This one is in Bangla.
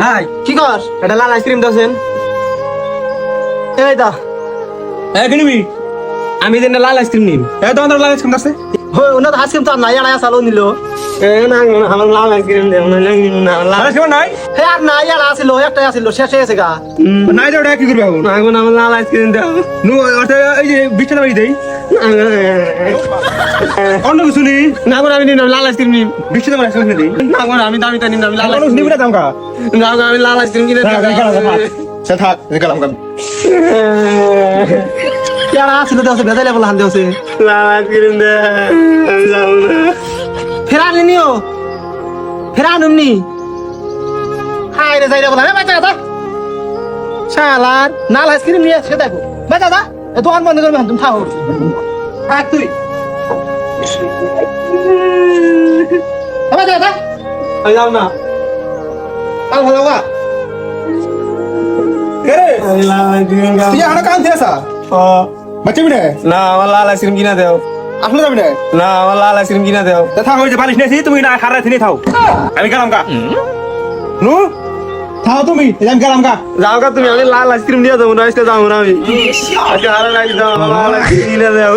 ভাই কি কর? এটা লাল আইসক্রিম দছেন। এই দা কিনবি? আমি যেন লাল আইসক্রিম নিম। তোমার লাল আইসক্রিম আছে? হই ওনা আইসক্রিম তো আর নাই আর চালো নিল। না আমার লাল আইসক্রিম দেব না না লাল আইসক্রিম নাই? হে আর নাই আর আছিল একটাই আছিল শেষ হয়ে গেছে গা। নাই তো ওটা কি করবে এখন? না এখন আমার লাল আইসক্রিম দাও। নু ওটা এই যে বিছানা বাড়ি দেই। অন্য কিছু নেই। না এখন আমি নিম লাল আইসক্রিম নিম। বিছানা বাড়ি আইসক্রিম নেই। না এখন আমি দামি নিম না আমি লাল লাল আইসক্রিম নিবি না দামকা? না এখন আমি লাল আইসক্রিম কিনে সে থাক গেলাম কাম। কেডা আছিল দেছে বেজাইলে বলা হান দেছে। লাল আইসক্রিম দে আমি যাবো না। ফেরা নিও ফেরা নুমনি হাই রে যাইরে বলা বাচ্চা দাদা শালার নাল আইসক্রিম নিয়ে এসে দেখো বাচ্চা দাদা এ দোকান বন্ধ করবে তুমি থাও থাক তুই বাচ্চা দাদা আমি যাবো না। কাল ভালো গা কে রে? আমি লাল আইসক্রিম খাবো। তুই আড়া কাম দিয়েছা? বাচ্চা বিড়ে? না আমার লাল আইসক্রিম কিনা দেও। আসলে যাবি না? না আমার লাল আইসক্রিম কিনা দেও। তা থাক ওই যে বালিশ নিয়েছি তুমি না হারা থিনে থাও। আমি গেলাম কা। নু থাও তুমি আমি গেলাম কা। যাও গা তুমি আমি লাল আইসক্রিম নিয়ে যাবো না আজকে যাবো না আমি আজকে হারা লাগি যাও লাল আইসক্রিম কিনে দেও।